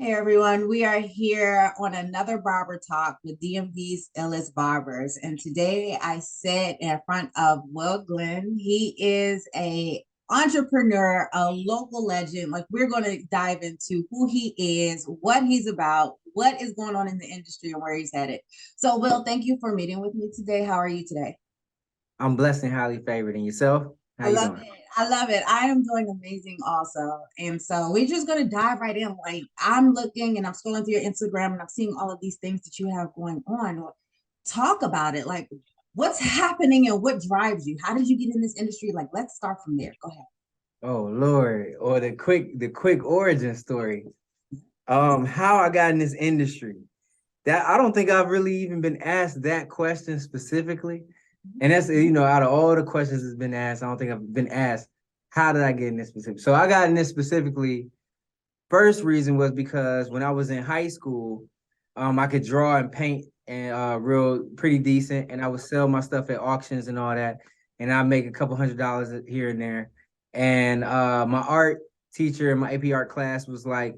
Hey everyone, we are here on another barber talk with DMV's illest barbers. And today I sit in front of Will Glenn. He is a entrepreneur, a local legend. Like we're going to dive into who he is, what he's about, what is going on in the industry and where he's headed. So Will, thank you for meeting with me today. How are you today? I'm blessed and highly favored. And yourself? How I you love doing? it. I love it. I am doing amazing also. And so we're just going to dive right in. Like I'm looking and I'm scrolling through your Instagram and I'm seeing all of these things that you have going on. Talk about it. Like what's happening and what drives you? How did you get in this industry? Like let's start from there. Go ahead. Oh Lord, or the quick origin story. How I got in this industry. That I don't think I've really even been asked that question specifically. And that's out of all the questions that's been asked, I don't think I've been asked how did I get in this specific. So I got in this specifically. First reason was because when I was in high school, I could draw and paint and real pretty decent, and I would sell my stuff at auctions and all that, and I make a couple $100 here and there. And my art teacher in my AP art class was like,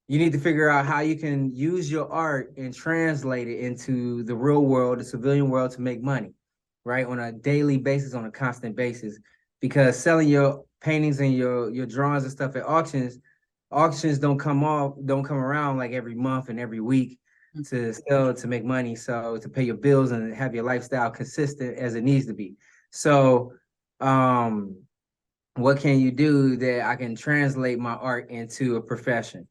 "You need to figure out how you can use your art and translate it into the real world, the civilian world, to make money, right, on a daily basis, on a constant basis, because selling your paintings and your drawings and stuff at auctions don't come around like every month and every week to sell to make money, so to pay your bills and have your lifestyle consistent as it needs to be. So um what can you do that I can translate my art into a profession?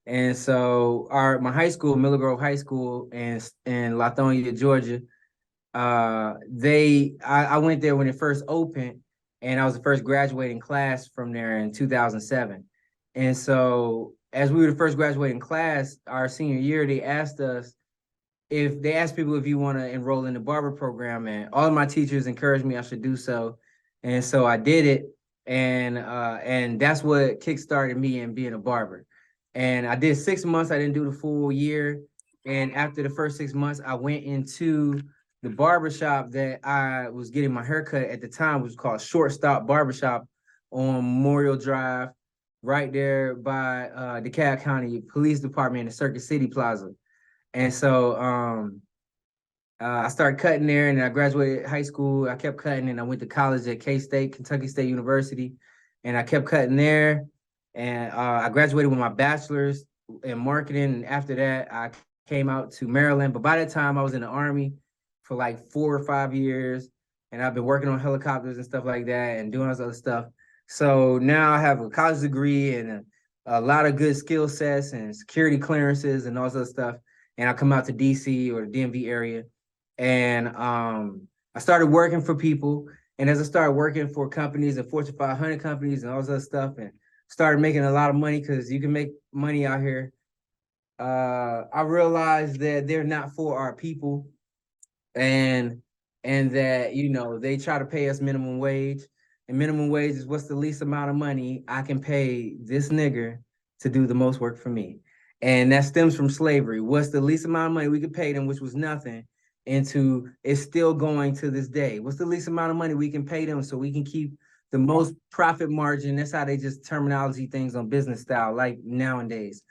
And so my high school, Miller Grove High School in Lithonia, Georgia, I went there when it first opened, and I was the first graduating class from there in 2007. And so as we were the first graduating class, our senior year, they asked people if you want to enroll in the barber program, and all of my teachers encouraged me I should do so. And so I did it, and that's what kickstarted me in being a barber. And I did 6 months. I didn't do the full year. And after the first 6 months, I went into the barbershop that I was getting my haircut at the time, which was called Shortstop Barbershop on Memorial Drive, right there by DeKalb County Police Department in the Circuit City Plaza. And so I started cutting there, and I graduated high school. I kept cutting, and I went to college at K-State, Kentucky State University, and I kept cutting there. And I graduated with my bachelor's in marketing. And after that, I came out to Maryland. But by that time, I was in the Army for like 4 or 5 years, and I've been working on helicopters and stuff like that, and doing all this other stuff. So now I have a college degree and a lot of good skill sets and security clearances and all this other stuff. And I come out to DC or the DMV area, and I started working for people. And as I started working for companies and Fortune 500 companies and all this other stuff, and started making a lot of money because you can make money out here, I realized that they're not for our people, and that they try to pay us minimum wage, and minimum wage is what's the least amount of money I can pay this nigger to do the most work for me. And that stems from slavery. What's the least amount of money we could pay them, which was nothing, into it's still going to this day. What's the least amount of money we can pay them so we can keep the most profit margin? That's how they just terminology things on business style, like nowadays.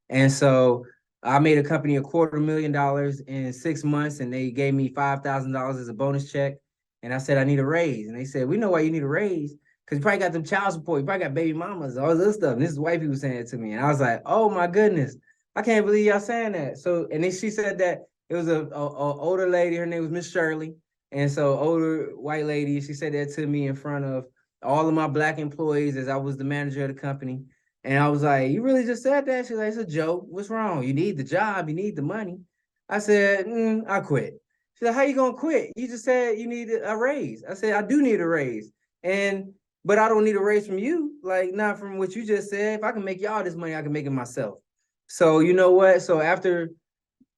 And so I made a company $250,000 in 6 months, and they gave me $5,000 as a bonus check. And I said, I need a raise. And they said, we know why you need a raise, because you probably got them child support. You probably got baby mamas, all this stuff. And this is white people saying it to me. And I was like, oh my goodness, I can't believe y'all saying that. So, and then she said that it was a older lady. Her name was Miss Shirley. And so older white lady, she said that to me in front of all of my black employees as I was the manager of the company. And I was like, you really just said that? She's like, it's a joke. What's wrong? You need the job. You need the money. I said, I quit. She's like, how you going to quit? You just said you need a raise. I said, I do need a raise. But I don't need a raise from you. Like, not from what you just said. If I can make y'all this money, I can make it myself. So you know what? So after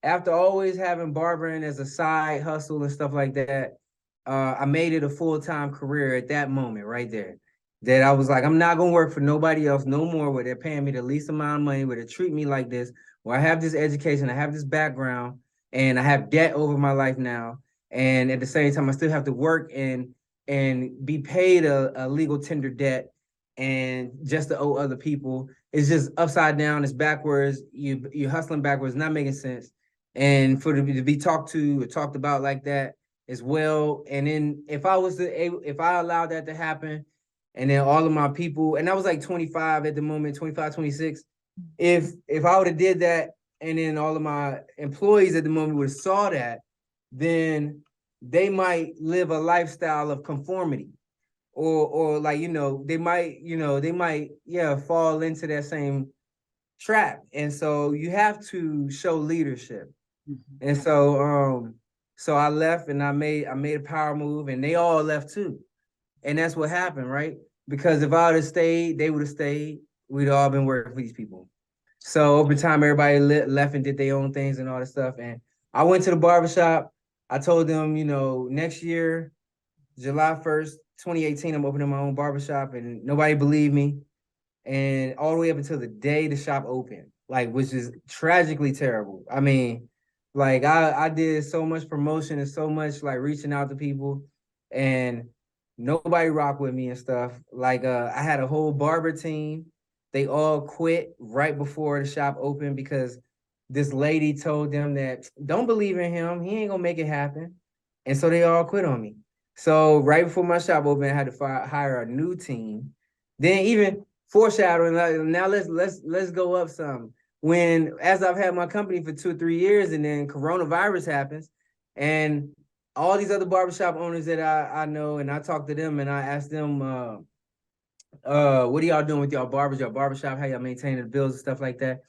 always having barbering as a side hustle and stuff like that, I made it a full-time career at that moment right there. That I was like, I'm not gonna work for nobody else no more where they're paying me the least amount of money, where they treat me like this, where I have this education, I have this background, and I have debt over my life now. And at the same time, I still have to work and be paid a legal tender debt and just to owe other people. it's just upside down, it's backwards, you're hustling backwards, not making sense. And for to be talked to or talked about like that as well. And then if I allowed that to happen, and then all of my people, and I was like 25 at the moment, 25, 26. If I would have did that, and then all of my employees at the moment would have saw that, then they might live a lifestyle of conformity, or like, they might, yeah, fall into that same trap. And so you have to show leadership. And so I left, and I made a power move, and they all left too. And that's what happened, right? Because if I would have stayed, they would have stayed. We'd all been working for these people. So over time, everybody left and did their own things and all this stuff. And I went to the barbershop. I told them, next year, July 1st, 2018, I'm opening my own barbershop, and nobody believed me. And all the way up until the day the shop opened, like, which is tragically terrible. I mean, like, I did so much promotion and so much like reaching out to people, and nobody rocked with me and stuff. Like, I had a whole barber team. They all quit right before the shop opened because this lady told them that don't believe in him. He ain't gonna make it happen. And so they all quit on me. So right before my shop opened, I had to hire a new team. Then even foreshadowing, like, now let's go up some. When as I've had my company for 2 or 3 years, and then coronavirus happens, and all these other barbershop owners that I know, and I talk to them, and I ask them, what are y'all doing with y'all barbers, your barbershop, how y'all maintaining the bills and stuff like that?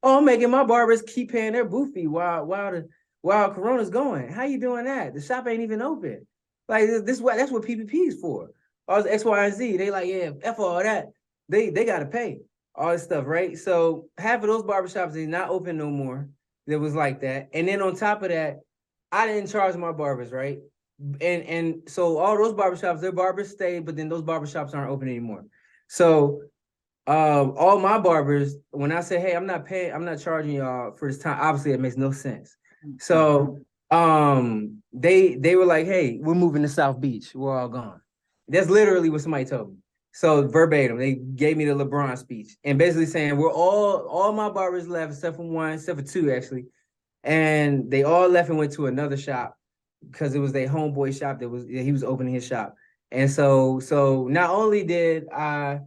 Oh, I'm making my barbers keep paying their booth fee while Corona's going. How you doing that? The shop ain't even open. Like, this what that's what PPP is for. All this X, Y, and Z. They like, yeah, F all that. They gotta pay all this stuff, right? So half of those barbershops is not open no more. That was like that. And then on top of that, I didn't charge my barbers, right? And so all those barbershops, their barbers stayed, but then those barbershops aren't open anymore. So all my barbers, when I say, hey, I'm not charging y'all for this time, obviously it makes no sense. So they were like, hey, we're moving to South Beach. We're all gone. That's literally what somebody told me. So verbatim, they gave me the LeBron speech and basically saying we're all my barbers left except for one, except for two actually. And they all left and went to another shop because it was their homeboy shop he was opening his shop. And so not only did I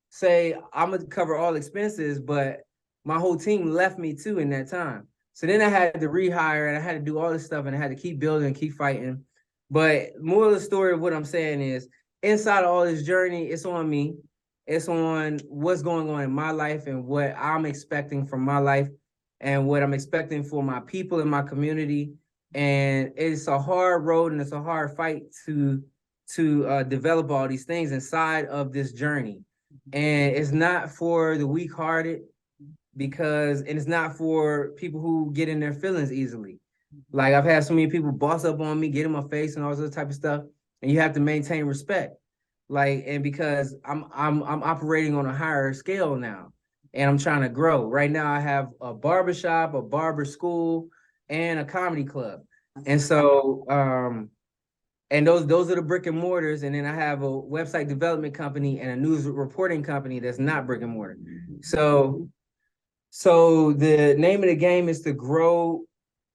say I'm gonna cover all expenses, but my whole team left me too in that time. So then I had to rehire, and I had to do all this stuff, and I had to keep building and keep fighting. But more of the story of what I'm saying is, inside of all this journey, it's on me. It's on what's going on in my life and what I'm expecting from my life and what I'm expecting for my people in my community. And it's a hard road, and it's a hard fight to develop all these things inside of this journey. And it's not for the weak-hearted, and it's not for people who get in their feelings easily. Like, I've had so many people boss up on me, get in my face and all this type of stuff, and you have to maintain respect. Like, and because I'm operating on a higher scale now, and I'm trying to grow. Right now I have a barbershop, a barber school, and a comedy club. And so and those are the brick and mortars. And then I have a website development company and a news reporting company that's not brick and mortar. So the name of the game is to grow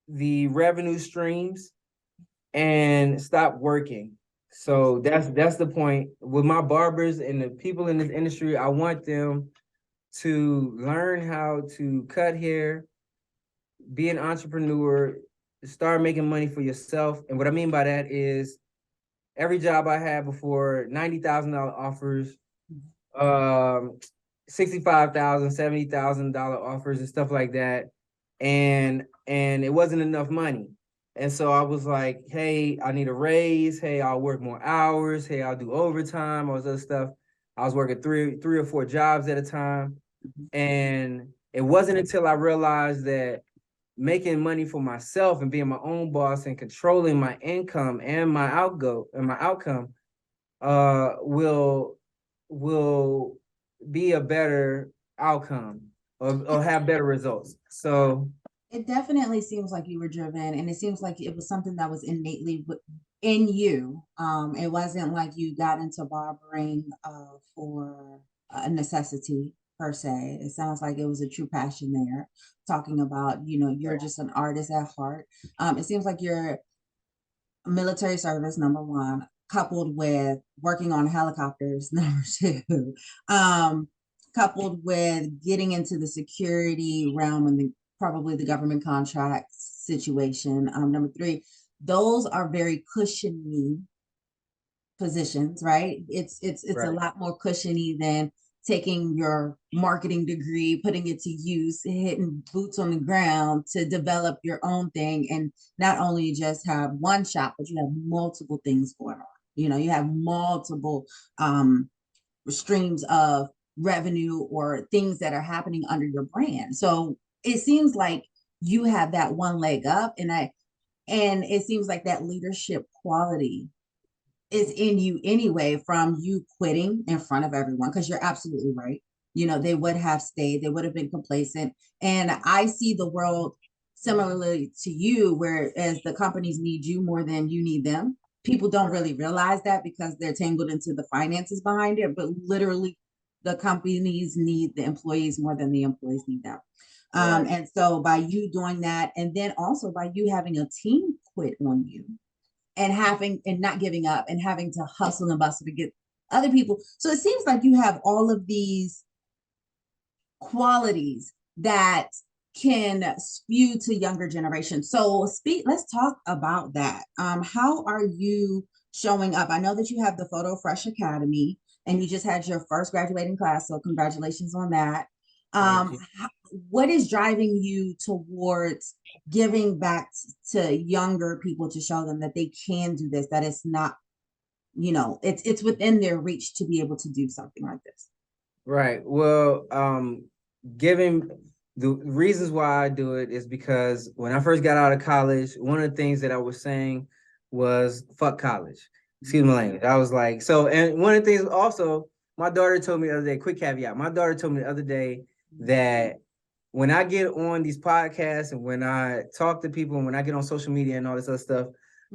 the revenue streams and stop working. So that's the point. With my barbers and the people in this industry, I want them to learn how to cut hair, be an entrepreneur, start making money for yourself. And what I mean by that is every job I had before, $90,000 offers, 65,000, $70,000 offers and stuff like that. And it wasn't enough money. And so I was like, hey, I need a raise. Hey, I'll work more hours. Hey, I'll do overtime, all this other stuff. I was working three or four jobs at a time. And it wasn't until I realized that making money for myself and being my own boss and controlling my income and my outcome will be a better outcome or have better results. So it definitely seems like you were driven, and it seems like it was something that was innately in you. It wasn't like you got into barbering for a necessity per se. It sounds like it was a true passion there, talking about, you know, you're just an artist at heart. It seems like your military service, number one, coupled with working on helicopters, number two, um, coupled with getting into the security realm and probably the government contract situation. Number three, those are very cushiony positions, right? It's a Right. lot more cushiony than taking your marketing degree, putting it to use, hitting boots on the ground to develop your own thing and not only just have one shop, but you have multiple things going on. You know, you have multiple streams of revenue or things that are happening under your brand. So it seems like you have that one leg up and it seems like that leadership quality is in you anyway from you quitting in front of everyone because you're absolutely right. You know, they would have stayed, they would have been complacent. And I see the world similarly to you, whereas the companies need you more than you need them. People don't really realize that because they're tangled into the finances behind it, but literally the companies need the employees more than the employees need them. Right. And so by you doing that, and then also by you having a team quit on you, and having and not giving up and having to hustle and bustle to get other people. So it seems like you have all of these qualities that can spew to younger generations. So let's talk about that. How are you showing up? I know that you have the Photo Fresh Academy and you just had your first graduating class, so congratulations on that. Thank you. What is driving you towards giving back to younger people to show them that they can do this, that it's not, you know, it's within their reach to be able to do something like this? Right. Well, giving the reasons why I do it is because when I first got out of college, one of the things that I was saying was fuck college. Excuse my language. I was like, so, and one of the things also, my daughter told me the other day, quick caveat, my daughter told me the other day that when I get on these podcasts and when I talk to people and when I get on social media and all this other stuff,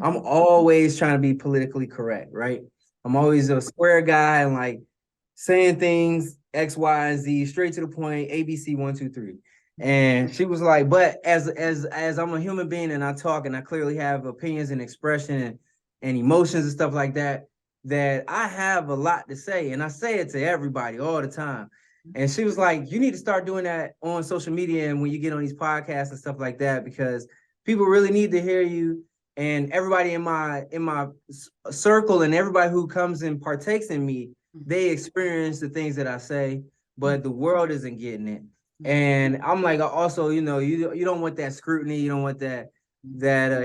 I'm always trying to be politically correct, right? I'm always a square guy and like saying things X, Y, and Z, straight to the point, ABC 1, 2, 3. And she was like, but as I'm a human being and I talk and I clearly have opinions and expression and emotions and stuff like that, that I have a lot to say. And I say it to everybody all the time. And she was like, you need to start doing that on social media and when you get on these podcasts and stuff like that, because people really need to hear you. And everybody in my circle and everybody who comes and partakes in me, they experience the things that I say, but the world isn't getting it. And I'm like, also, you know, you don't want that scrutiny, you don't want that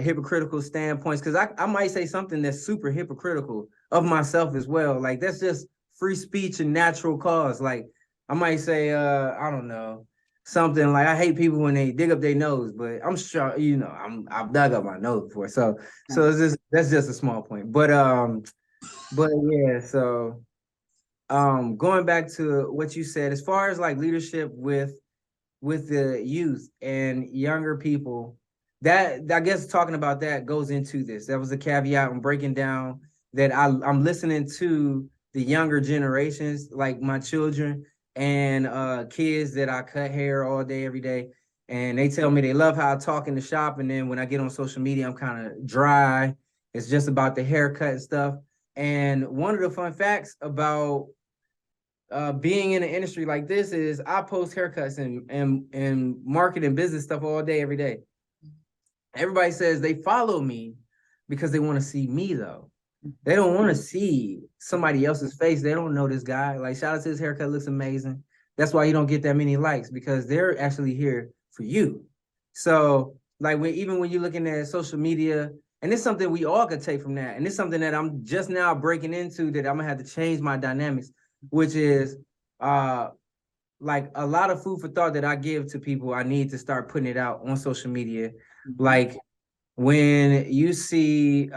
hypocritical standpoints, because I might say something that's super hypocritical of myself as well. Like that's just free speech and natural cause. Like I might say, I don't know, something like I hate people when they dig up their nose, but I'm sure, you know, I've dug up my nose before. So it's just that's just a small point. But yeah, so going back to what you said, as far as like leadership with the youth and younger people, that I guess talking about that goes into this. That was a caveat I'm breaking down that I'm listening to the younger generations, like my children and kids that I cut hair all day, every day. And they tell me they love how I talk in the shop. And then when I get on social media, I'm kind of dry. It's just about the haircut and stuff. And one of the fun facts about being in an industry like this is I post haircuts and marketing business stuff all day, every day. Everybody says they follow me because they want to see me though. They don't want to see somebody else's face. They don't know this guy. Like, shout out to his haircut, looks amazing. That's why you don't get that many likes, because they're actually here for you. So, like, even when you're looking at social media, and it's something we all could take from that. And it's something that I'm just now breaking into that I'm gonna have to change my dynamics, which is like a lot of food for thought that I give to people. I need to start putting it out on social media. Like when you see,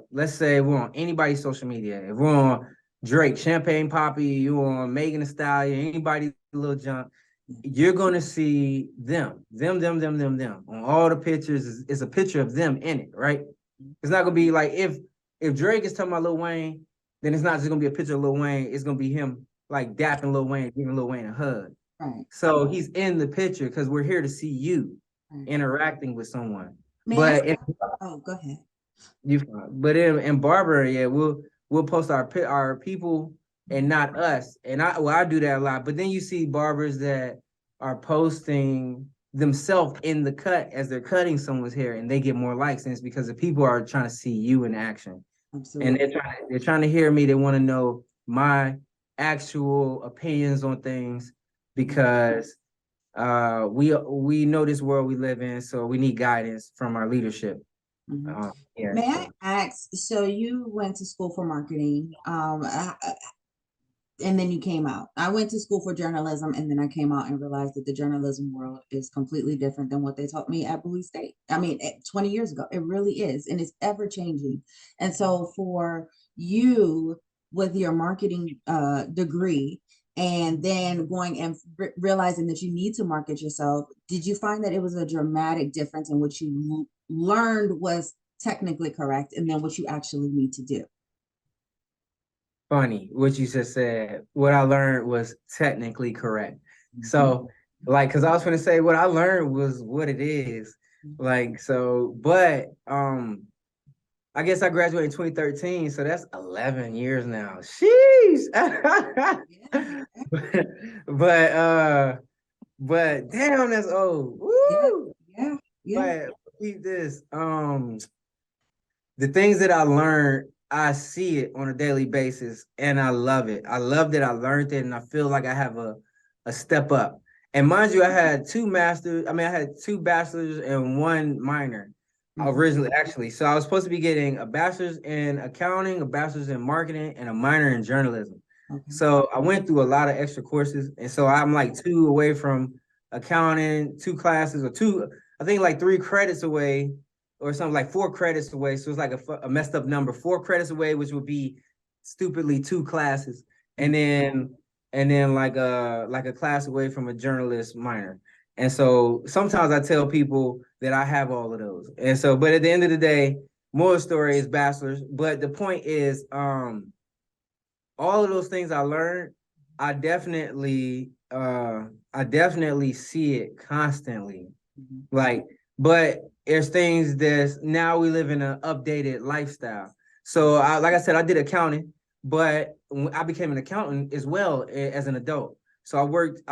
let's say we're on anybody's social media, if we're on Drake, Champagne Poppy, you on Megan Thee Stallion, anybody Lil Jon, you're gonna see them on all the pictures. It's a picture of them in it, right? It's not gonna be like if Drake is talking about Lil Wayne, then it's not just gonna be a picture of Lil Wayne. It's gonna be him like dapping Lil Wayne, giving Lil Wayne a hug. Right. So he's in the picture because we're here to see you Right. interacting with someone. May I? But Oh, go ahead. you, but in Barber, yeah, we'll post our people and not us. And I do that a lot. But then you see barbers that are posting themselves in the cut as they're cutting someone's hair, and they get more likes. And it's because the people are trying to see you in action, and Absolutely. they're trying to hear me. They want to know my actual opinions on things because we know this world we live in, so we need guidance from our leadership. Mhm. Yeah, May I so. ask, so you went to school for marketing, and then you came out. I went to school for journalism, and then I came out and realized that the journalism world is completely different than what they taught me at Bowie State. I mean, 20 years ago, it really is, and it's ever changing. And so for you with your marketing degree, and then going and realizing that you need to market yourself, did you find that it was a dramatic difference in what you learned was technically correct, and then what you actually need to do? Funny what you just said. What I learned was technically correct. Mhm. So, like, because I was going to say what I learned was what it is. Like, so, but I guess I graduated in 2013, so that's 11 years now. Sheesh. Yeah, but, but uh, but damn, that's old. yeah, Woo! yeah, yeah. But keep this. The things that I learned, I see it on a daily basis and I love it. I love that I learned it and I feel like I have a step up. And mind you, I had I had two bachelors and one minor Mhm. originally, actually. So I was supposed to be getting a bachelor's in accounting, a bachelor's in marketing, and a minor in journalism. Okay. So I went through a lot of extra courses. And so I'm like two away from accounting, two classes or two, I think like 3 credits away or something like 4 credits away. So it's like a messed up number, 4 credits away, which would be stupidly 2 classes, and Mhm. then like a class away from a journalist minor. And so sometimes I tell people that I have all of those. And so, but at the end of the day, more story is bachelor's. But the point is, all of those things I learned, I definitely I definitely see it constantly. Mhm. Like, but there's things that's now we live in an updated lifestyle. So like I said, I did accounting, but I became an accountant as well as an adult. So I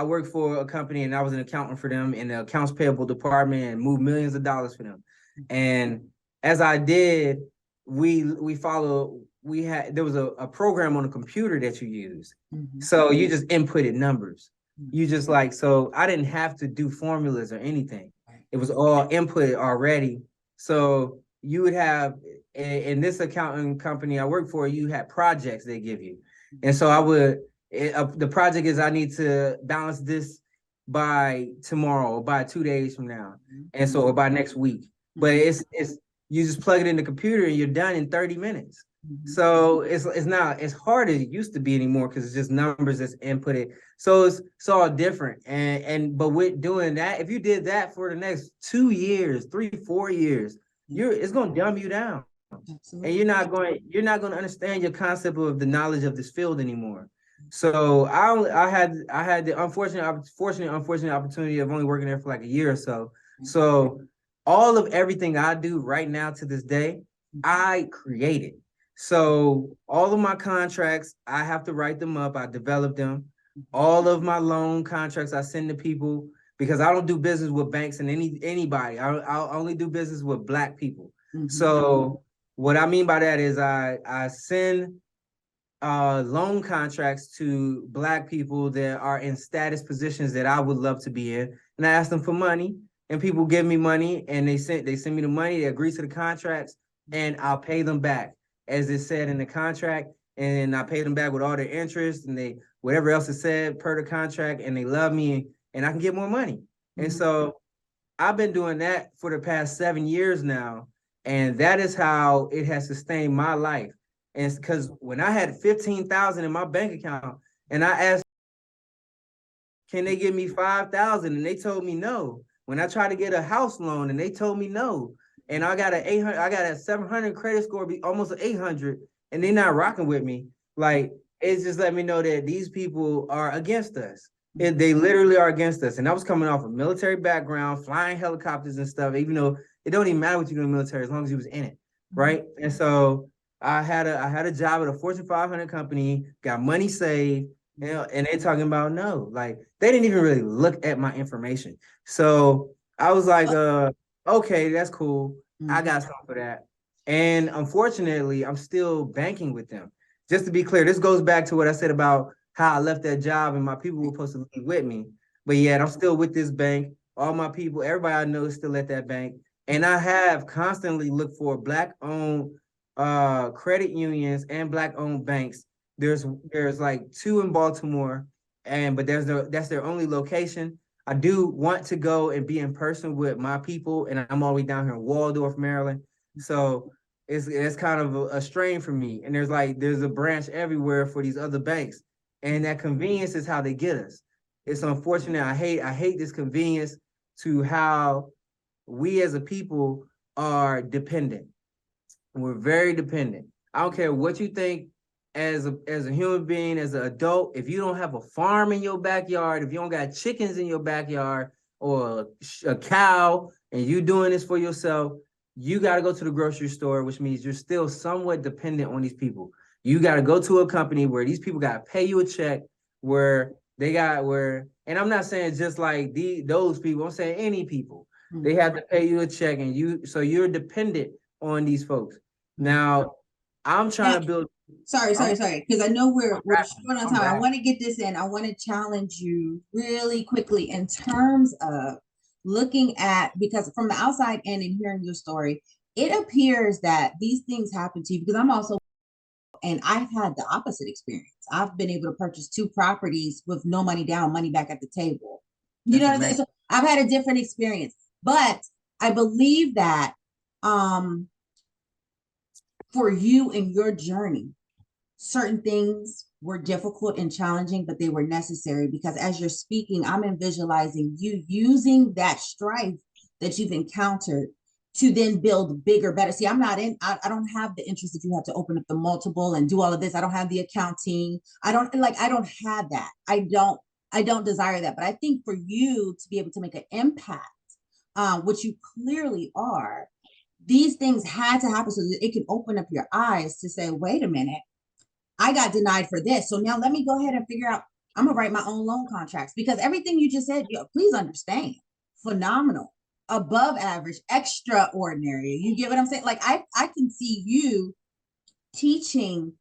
worked for a company and I was an accountant for them in the accounts payable department and moved millions of dollars for them. And as I did, we follow we had there was a program on the computer that you use. Mhm. So you just inputted numbers. Mhm. You just like so I didn't have to do formulas or anything. Right. It was all input already. So you would have in this accounting company I work for, you had projects they give you. And so the project is I need to balance this by tomorrow or by 2 days from now. Mhm. And so or by next week. But Mhm. it's you just plug it in the computer and you're done in 30 minutes. Mhm. So it's not as hard as it used to be anymore because it's just numbers that's inputted. So it's all different. And but with doing that, if you did that for the next 2 years, 3, 4 years, Yeah, it's gonna dumb you down. And absolutely. you're not going to understand your concept of the knowledge of this field anymore. So I had the unfortunate opportunity of only working there for like a year or so. Right. So all of everything I do right now to this day, Mhm. I created. So all of my contracts, I have to write them up. I develop them. Mhm. All of my loan contracts I send to people because I don't do business with banks and anybody. I'll only do business with Black people. Mhm. So what I mean by that is I send loan contracts to Black people that are in status positions that I would love to be in, and I ask them for money, and people give me money, and they send me the money, they agree to the contracts, and I'll pay them back as it said in the contract, and I pay them back with all their interest and they whatever else is said per the contract, and they love me, and I can get more money, and Mhm. so I've been doing that for the past 7 years now, and that is how it has sustained my life. And it's because when I had 15,000 in my bank account, and I asked, "Can they give me 5,000?" and they told me no. When I tried to get a house loan, and they told me no, and I got a 700 credit score, be almost an 800, and they're not rocking with me. Like it's just let me know that these people are against us. They literally are against us. And I was coming off a military background, flying helicopters and stuff, even though it don't even matter what you do in the military as long as you was in it, right? And so I had a job at a Fortune 500 company, got money saved, and they talking about no, like they didn't even really look at my information. So I was like, okay, that's cool. I got something for that. And unfortunately, I'm still banking with them. Just to be clear, this goes back to what I said about how I left that job and my people were supposed to leave with me. But yet I'm still with this bank. All my people, everybody I know is still at that bank. And I have constantly looked for black-owned credit unions and black-owned banks. There's like two in Baltimore, but that's their only location. I do want to go and be in person with my people, and I'm all the way down here in Waldorf, Maryland. So it's kind of a strain for me. And there's a branch everywhere for these other banks. And that convenience is how they get us. It's unfortunate. I hate this convenience to how we as a people are dependent. We're very dependent. I don't care what you think as a human being, as an adult, if you don't have a farm in your backyard, if you don't got chickens in your backyard or a cow and you doing this for yourself, you got to go to the grocery store, which means you're still somewhat dependent on these people. You got to go to a company where these people got to pay you a check, and I'm not saying just like those people, I'm saying any people. They have to pay you a check, and so you're dependent on these folks. Now, I'm trying to build. Sorry, because I know we're short on time. I Right. want to get this in. I want to challenge you really quickly in terms of looking at, because from the outside in and hearing your story, it appears that these things happen to you because I'm also, and I've had the opposite experience. I've been able to purchase two properties with no money down, money back at the table. You know what I'm saying? So I've had a different experience, but I believe that for you in your journey, certain things were difficult and challenging, but they were necessary because as you're speaking, I'm visualizing you using that strife that you've encountered to then build bigger, better. See, I don't have the interest if you have to open up the multiple and do all of this. I don't have the accounting. I don't have that. I don't desire that. But I think for you to be able to make an impact, which you clearly are, these things had to happen so that it can open up your eyes to say, wait a minute, I got denied for this. So now let me go ahead and figure out, I'm gonna write my own loan contracts because everything you just said, please understand, phenomenal, above average, extraordinary. You get what I'm saying? Like I can see you teaching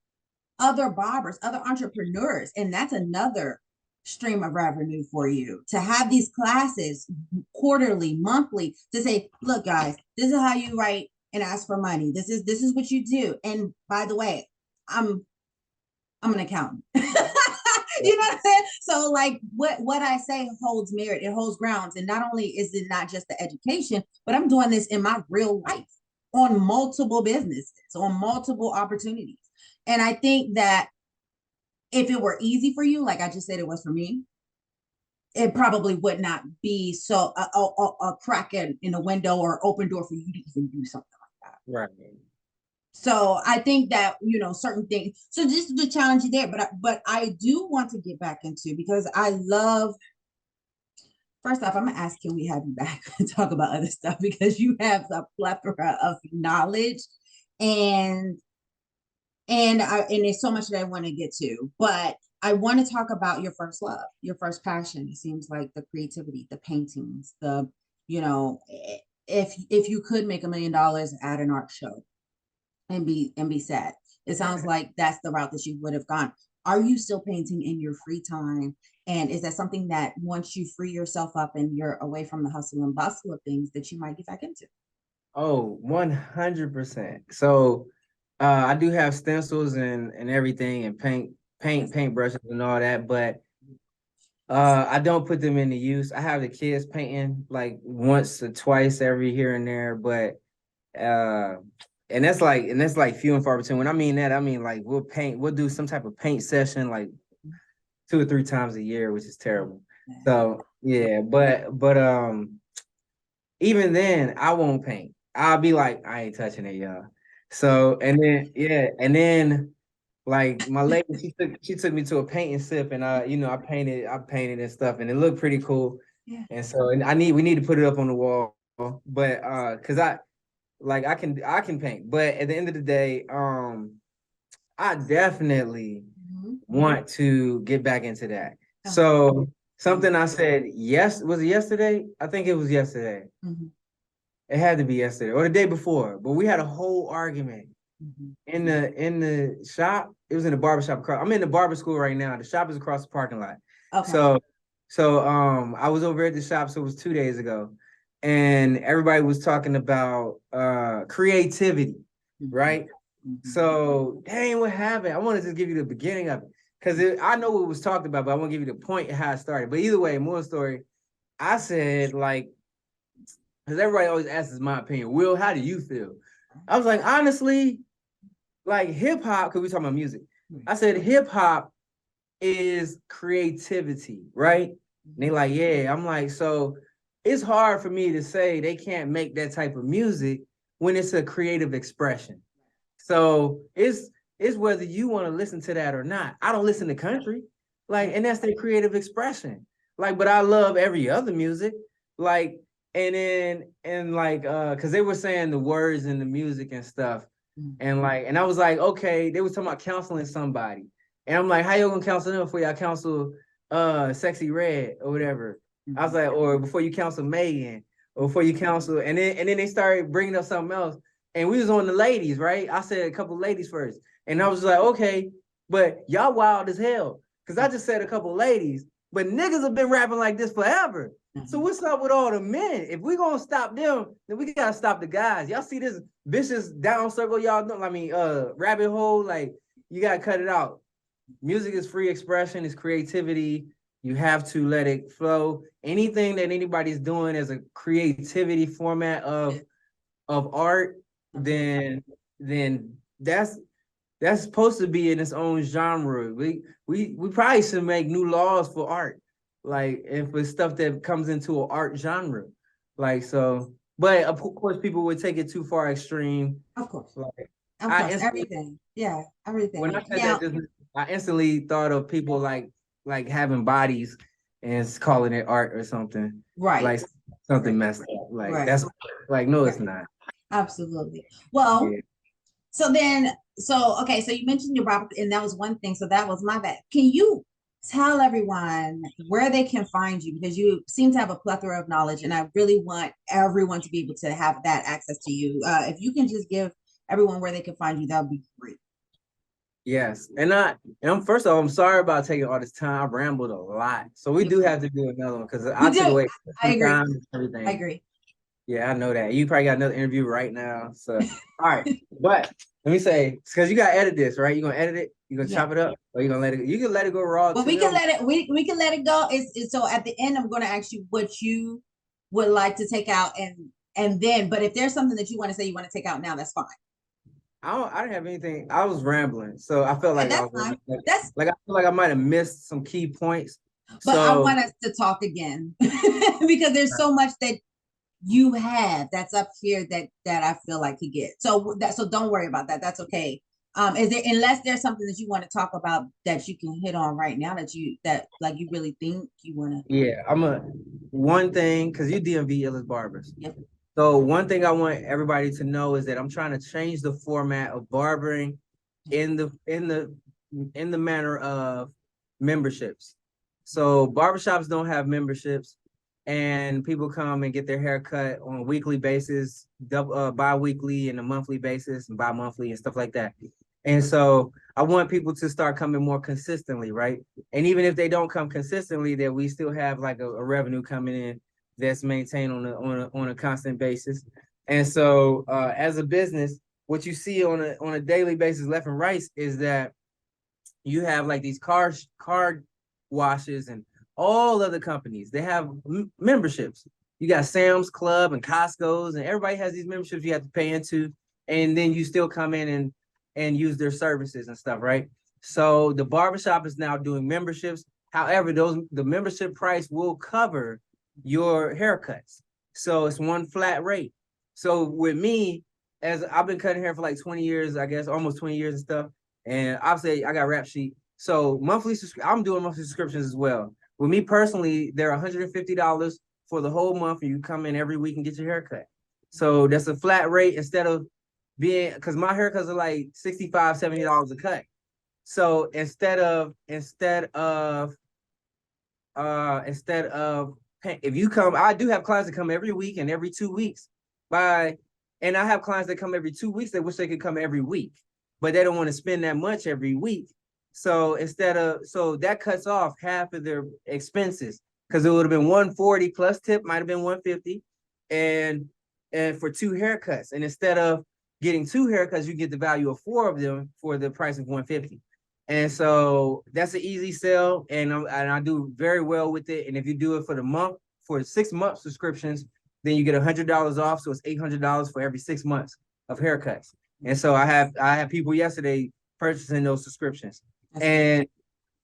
other barbers, other entrepreneurs, and that's another stream of revenue for you to have these classes quarterly, monthly, to say, look, guys, this is how you write and ask for money. This is what you do. And by the way, I'm an accountant. You know what I'm saying? So like what I say holds merit, it holds grounds. And not only is it not just the education, but I'm doing this in my real life on multiple businesses, on multiple opportunities. And I think that if it were easy for you, like I just said it was for me, it probably would not be so a crack in a window or open door for you to even do something like that. Right. So I think that certain things. So this is the challenge there, but I do want to get back into, because I love. First off, I'm gonna ask, can we have you back and talk about other stuff, because you have a plethora of knowledge, and there's so much that I want to get to, but I want to talk about your first love, your first passion. It seems like the creativity, the paintings, if you could make $1 million at an art show and be sad. It sounds like that's the route that you would have gone. Are you still painting in your free time? And is that something that once you free yourself up and you're away from the hustle and bustle of things that you might get back into? Oh, 100%. So I do have stencils and everything and paint brushes and all that, but I don't put them into use. I have the kids painting like once or twice every here and there, but uh and that's like few and far between. When I mean that, I mean like we'll do some type of paint session like 2 or 3 times a year, which is terrible. So yeah, but even then I won't paint. I'll be like, I ain't touching it, y'all. So and then Like my lady, she took me to a paint and sip, and I painted and stuff, and it looked pretty cool. Yeah. And so, and we need to put it up on the wall, but cause I can paint, but at the end of the day, I definitely Mhm. want to get back into that. Oh. So something I said, yes, was it yesterday? I think it was yesterday. Mhm. It had to be yesterday or the day before, but we had a whole argument Mhm. in the shop. It was in the barber shop. I'm in the barber school right now. The shop is across the parking lot. Okay. So I was over at the shop, so it was 2 days ago, and everybody was talking about creativity, Mhm. right? Mhm. So dang, what happened? I want to just give you the beginning of it because I know what was talked about, but I want to give you the point of how it started. But either way, more story. I said like, because everybody always asks my opinion. Will, how do you feel? I was like, honestly, like hip hop, because we talking about music. I said hip hop is creativity, right? And they like, yeah. I'm like, so it's hard for me to say they can't make that type of music when it's a creative expression. So it's whether you want to listen to that or not. I don't listen to country, like, and that's their creative expression. Like, but I love every other music, like, and like, because they were saying the words and the music and stuff, and like, and I was like, okay, they was talking about counseling somebody, and I'm like, how you gonna counsel them before y'all counsel, Sexy Red or whatever? I was like, or before you counsel Megan, or before you counsel, and then they started bringing up something else. And we was on the ladies, right? I said a couple ladies first. And I was like, okay, but y'all wild as hell. Cause I just said a couple ladies, but niggas have been rapping like this forever. So what's up with all the men? If we gonna stop them, then we gotta stop the guys. Y'all see this vicious down circle, y'all know, I mean, rabbit hole, like you gotta cut it out. Music is free expression, it's creativity. You have to let it flow. Anything that anybody's doing as a creativity format of art, then that's supposed to be in its own genre. We probably should make new laws for art, like and for stuff that comes into an art genre, like so. But of course, people would take it too far extreme. Of course. Like Of I course. instantly, Everything. Yeah. when Everything. I said that, Now, just I instantly thought of people like having bodies and calling it art or something, right. like something Right. messed up. Like Right. that's like no, it's Right. not. Absolutely. Well, Yeah. so okay, so you mentioned your Robert, and that was one thing. So that was my bad. Can you tell everyone where they can find you? Because you seem to have a plethora of knowledge, and I really want everyone to be able to have that access to you. If you can just give everyone where they can find you, that would be great. Yes, and I'm first of all, I'm sorry about taking all this time. I rambled a lot, so we do have to do another one because We I took do. away I some agree. time and I everything. agree. Yeah, I know that. You probably got another interview right now. So, all right, but let me say, because you gotta edit this, right? You gonna edit it? You gonna Yeah. chop it up, or you gonna let it? You can let it go raw Well, too. we It can don't- let it. We can let it go. It's so at the end, I'm going to ask you what you would like to take out, and then, but if there's something that you want to say you want to take out now, that's fine. I didn't have anything. I was rambling, so I felt Okay, like I that's was fine. like, That's like I feel like I might have missed some key points. but I So want us to talk again because there's so much that you have that's up here that I feel like you get. So don't worry about that. That's okay. Is there unless there's something that you want to talk about that you can hit on right now that like you really think you want to. yeah, one thing because you DMV Illis Barbers. Yep. So one thing I want everybody to know is that I'm trying to change the format of barbering in the manner of memberships. So barbershops don't have memberships, and people come and get their hair cut on a weekly basis, bi-weekly and a monthly basis, and bi-monthly and stuff like that. And so I want people to start coming more consistently, right? And even if they don't come consistently, that we still have like a revenue coming in that's maintained on a constant basis. And so as a business, what you see on a daily basis, left and right, is that you have like these car washes and all other companies. They have memberships. You got Sam's Club and Costco's, and everybody has these memberships you have to pay into, and then you still come in and use their services and stuff, right? So the barbershop is now doing memberships. However, the membership price will cover your haircuts. So it's one flat rate. So with me, as I've been cutting hair for like 20 years, I guess almost 20 years and stuff, And obviously I got Rap Sheet. So I'm doing monthly subscriptions as well. With me personally, they're $150 for the whole month, and you come in every week and get your haircut. So that's a flat rate instead of being, because my haircuts are like $65, $70 a cut. So instead of if you come, I do have clients that come every week and every 2 weeks. And I have clients that come every 2 weeks that wish they could come every week, but they don't want to spend that much every week. So so that cuts off half of their expenses, because it would have been 140 plus tip, might have been 150, and for 2 haircuts. And instead of getting 2 haircuts, you get the value of 4 of them for the price of 150. And so that's an easy sell, and I do very well with it. And if you do it for the month, for 6 month subscriptions, then you get $100 off. So it's $800 for every 6 months of haircuts. And so I have people yesterday purchasing those subscriptions. And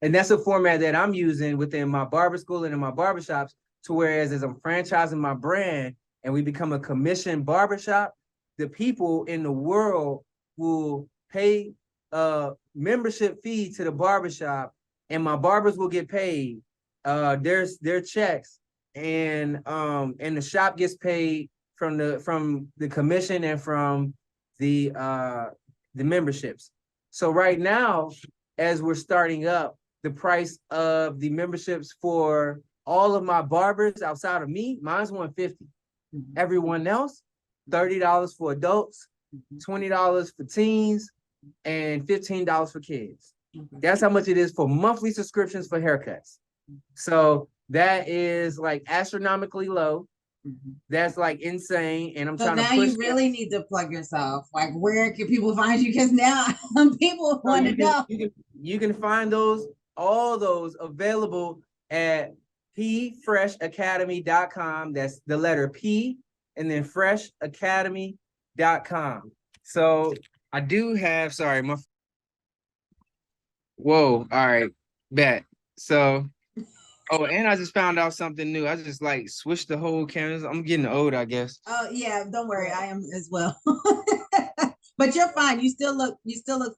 that's a format that I'm using within my barber school and in my barbershops, to whereas as I'm franchising my brand and we become a commissioned barbershop, the people in the world will pay a membership fee to the barbershop, and my barbers will get paid their checks, and the shop gets paid from the commission and from the memberships. So right now, as we're starting up, the price of the memberships for all of my barbers outside of me, mine's 150. Everyone else, $30 for adults, $20 for teens, and $15 for kids. That's how much it is for monthly subscriptions for haircuts. So that is like astronomically low. That's like insane. And I'm So trying to now push you really need to plug yourself. Like, where can people find you? Because now people So want to know. you can find all those available at pfreshacademy.com. That's the letter P and then freshacademy.com. So I do have, sorry, whoa, all right, bet. So, oh, and I just found out something new. I just like switched the whole cameras. I'm getting old, I guess. Oh yeah, don't worry, I am as well. But you're fine. You still look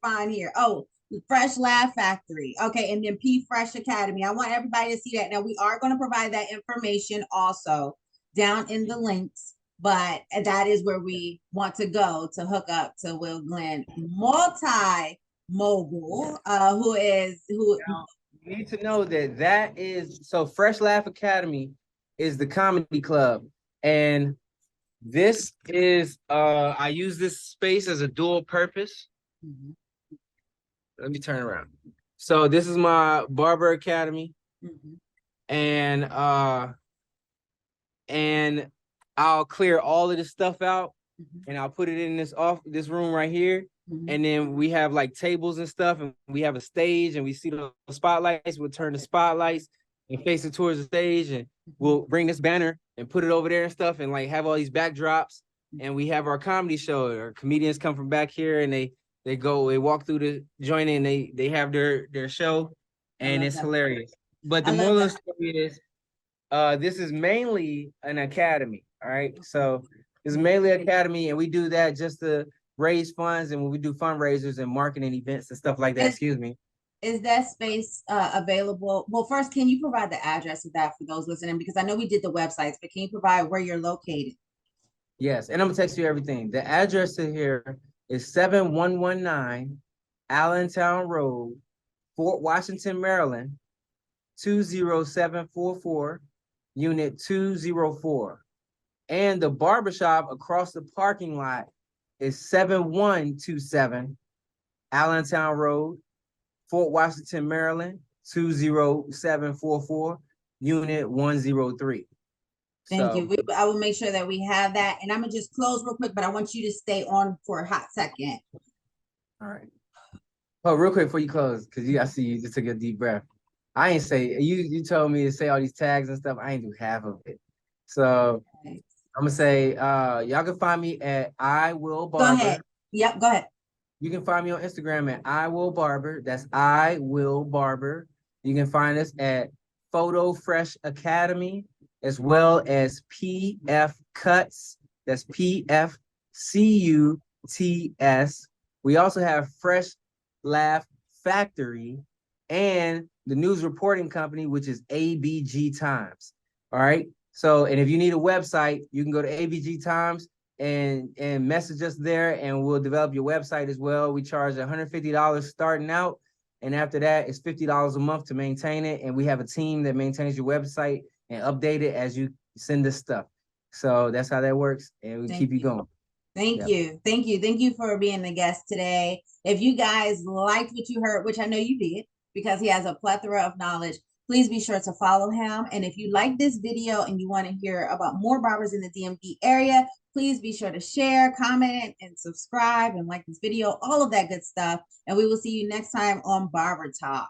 fine here. Oh, Fresh Laugh Factory. Okay, and then P Fresh Academy. I want everybody to see that. Now we are going to provide that information also down in the links, but that is where we want to go to hook up to Will Glenn, multi mogul, who Now, you need to know that is, so Fresh Laugh Academy is the comedy club. And this is, I use this space as a dual purpose. Let me turn around. So this is my Barber Academy. And I'll clear all of this stuff out and I'll put it in this room right here. And then we have like tables and stuff, and we have a stage, and we see the spotlights. We'll turn the spotlights and face it towards the stage, and we'll bring this banner and put it over there and stuff, and like have all these backdrops. And we have our comedy show. Our comedians come from back here, and they walk through the joint, and they have their show, and it's hilarious. But the moral of the story is, this is mainly an academy. All right, so it's mainly academy, and we do that just to raise funds, and when we do fundraisers and marketing events and stuff like that. Excuse me. Is that space available? Well, first, can you provide the address of that for those listening? Because I know we did the websites, but can you provide where you're located? Yes, and I'm gonna text you everything. The address to here is 7119 Allentown Road, Fort Washington, Maryland, 20744, Unit 204. And the barbershop across the parking lot is 7127 Allentown Road, Fort Washington, Maryland, 20744, Unit 103. Thank you. I will make sure that we have that. And I'm gonna just close real quick, but I want you to stay on for a hot second. All right. Oh, real quick before you close, because I see you just took a deep breath. I ain't say, you told me to say all these tags and stuff. I ain't do half of it. So okay. I'm gonna say, y'all can find me at I Will Barber. Go ahead. Yep, go ahead. You can find me on Instagram at I Will Barber. That's I Will Barber. You can find us at Photo Fresh Academy, as well as PF Cuts. That's PFCUTS. We also have Fresh Laugh Factory, and the news reporting company, which is ABG Times. All right. So, and if you need a website, you can go to ABG Times and message us there, and we'll develop your website as well. We charge $150 starting out, and after that, it's $50 a month to maintain it. And we have a team that maintains your website and update it as you send us stuff. So that's how that works, and we keep you going. Thank you. Thank you. Thank you for being the guest today. If you guys liked what you heard, which I know you did, because he has a plethora of knowledge, please be sure to follow him. And if you like this video and you want to hear about more barbers in the DMV area, please be sure to share, comment, and subscribe and like this video, all of that good stuff. And we will see you next time on Barber Talk.